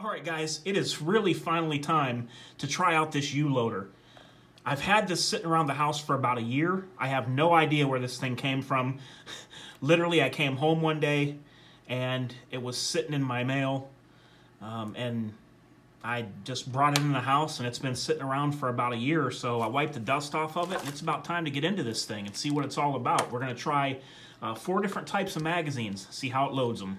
Alright guys, it is really finally time to try out this U-loader. I've had this sitting around the house for about a year. I have no idea where this thing came from. Literally, I came home one day and it was sitting in my mail, and I just brought it in the house and it's been sitting around for about a year or so. I wiped the dust off of it and it's about time to get into this thing and see what it's all about. We're going to try 4 different types of magazines, see how it loads them.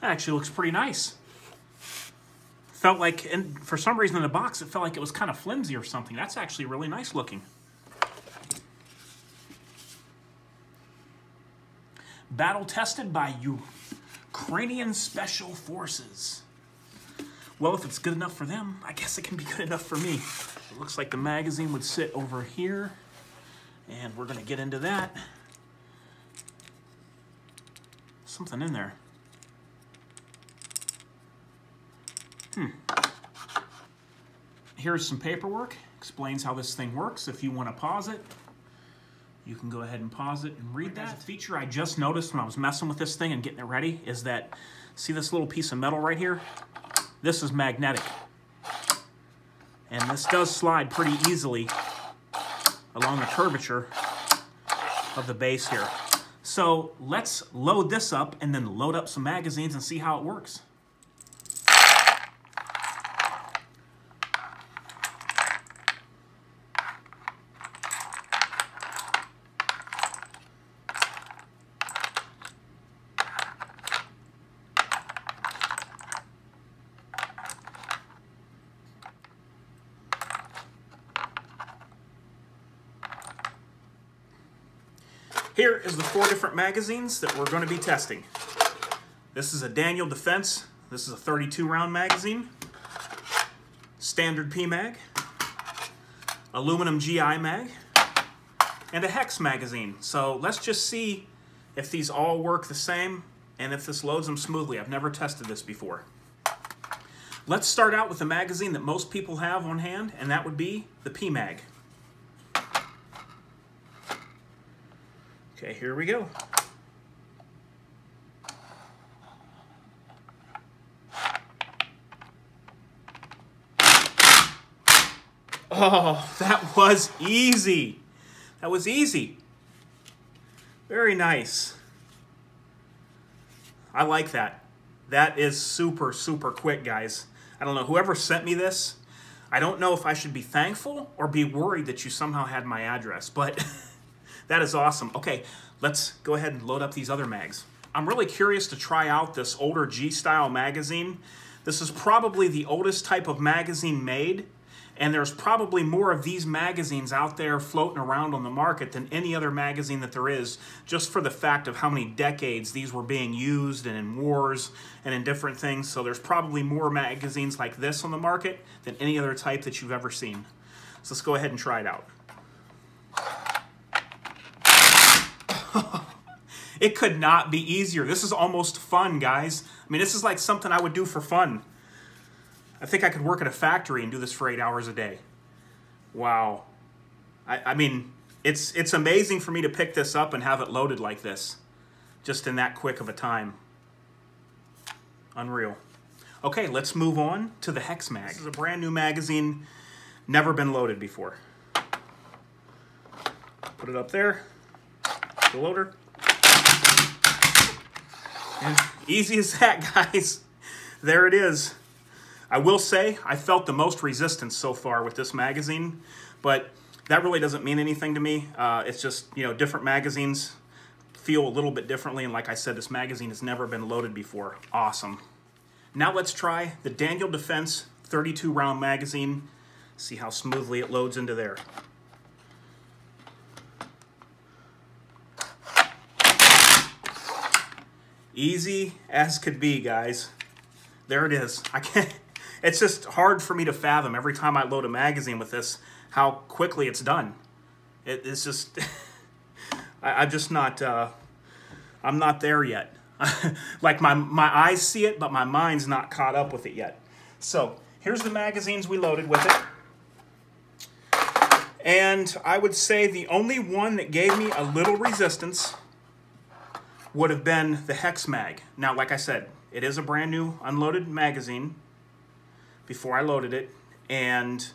That actually looks pretty nice. Felt like, and for some reason in the box, it felt like it was kind of flimsy or something. That's actually really nice looking. Battle tested by Ukrainian Special Forces. Well, if it's good enough for them, I guess it can be good enough for me. It looks like the magazine would sit over here, and we're going to get into that. Something in there. Here's some paperwork. Explains how this thing works. If you want to pause it, you can go ahead and pause it and read that. A feature I just noticed when I was messing with this thing and getting it ready is that, see this little piece of metal right here? This is magnetic. And this does slide pretty easily along the curvature of the base here. So let's load this up and then load up some magazines and see how it works. Here is the 4 different magazines that we're going to be testing. This is a Daniel Defense. This is a 32 round magazine. Standard PMag. Aluminum GI mag. And a hex magazine. So let's just see if these all work the same and if this loads them smoothly. I've never tested this before. Let's start out with the magazine that most people have on hand, and that would be the PMag. Okay, here we go. Oh, that was easy. That was easy. Very nice. I like that. That is super, super quick, guys. I don't know, whoever sent me this, I don't know if I should be thankful or be worried that you somehow had my address, but that is awesome. Okay, let's go ahead and load up these other mags. I'm really curious to try out this older G-style magazine. This is probably the oldest type of magazine made, and there's probably more of these magazines out there floating around on the market than any other magazine that there is, just for the fact of how many decades these were being used and in wars and in different things. So there's probably more magazines like this on the market than any other type that you've ever seen. So let's go ahead and try it out. It could not be easier. This is almost fun, guys. I mean, this is like something I would do for fun. I think I could work at a factory and do this for 8 hours a day. Wow. I mean, it's amazing for me to pick this up and have it loaded like this, just in that quick of a time. Unreal. Okay, let's move on to the Hex Mag. This is a brand new magazine, never been loaded before. Put it up there. The loader. And easy as that, guys. There it is. I will say I felt the most resistance so far with this magazine, but that really doesn't mean anything to me. It's just, you know, different magazines feel a little bit differently, and like I said, this magazine has never been loaded before. Awesome. Now let's try the Daniel Defense 32 round magazine. See how smoothly it loads into there. Easy as could be, guys. There it is. I can't. It's just hard for me to fathom every time I load a magazine with this how quickly it's done. It's just I'm just not. I'm not there yet. Like my eyes see it, but my mind's not caught up with it yet. So here's the magazines we loaded with it. And I would say the only one that gave me a little resistance would have been the Hex Mag. Now, like I said, it is a brand new unloaded magazine before I loaded it. And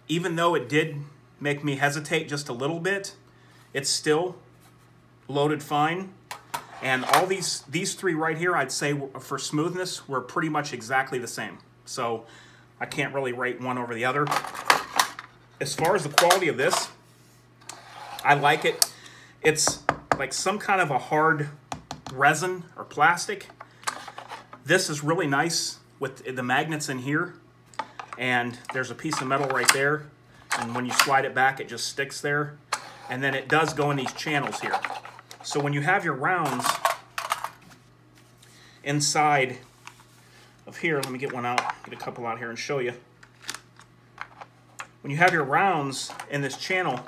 even though it did make me hesitate just a little bit, it's still loaded fine. And all these three right here, I'd say for smoothness, were pretty much exactly the same. So I can't really rate one over the other. As far as the quality of this, I like it. It's like some kind of a hard resin or plastic. This is really nice with the magnets in here. And there's a piece of metal right there. And when you slide it back, it just sticks there. And then it does go in these channels here. So when you have your rounds inside of here, let me get one out, get a couple out here and show you. When you have your rounds in this channel,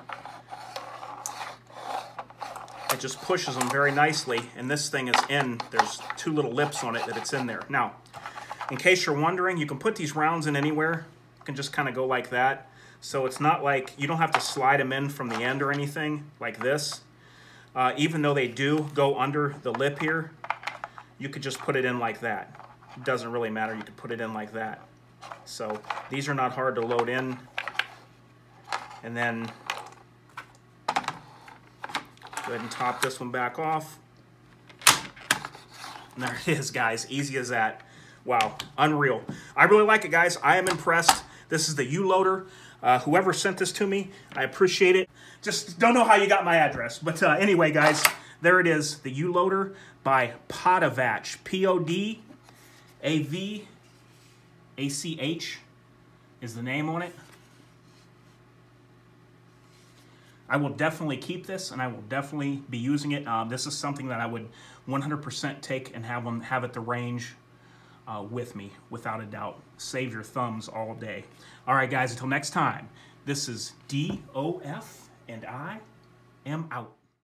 it just pushes them very nicely, and this thing is in, there's two little lips on it that it's in there. Now, in case you're wondering, you can put these rounds in anywhere. You can just kind of go like that. So it's not like, you don't have to slide them in from the end or anything like this. Even though they do go under the lip here, you could just put it in like that. It doesn't really matter, you could put it in like that. So these are not hard to load in. And then go ahead and top this one back off. And there it is, guys. Easy as that. Wow, unreal. I really like it, guys. I am impressed. This is the U-Loader. Whoever sent this to me, I appreciate it. Just don't know how you got my address. But anyway, guys, there it is. The U-Loader by Podavach. P-O-D-A-V-A-C-H is the name on it. I will definitely keep this, and I will definitely be using it. This is something that I would 100% take and have at the range with me, without a doubt. Save your thumbs all day. All right, guys, until next time, this is DOF, and I am out.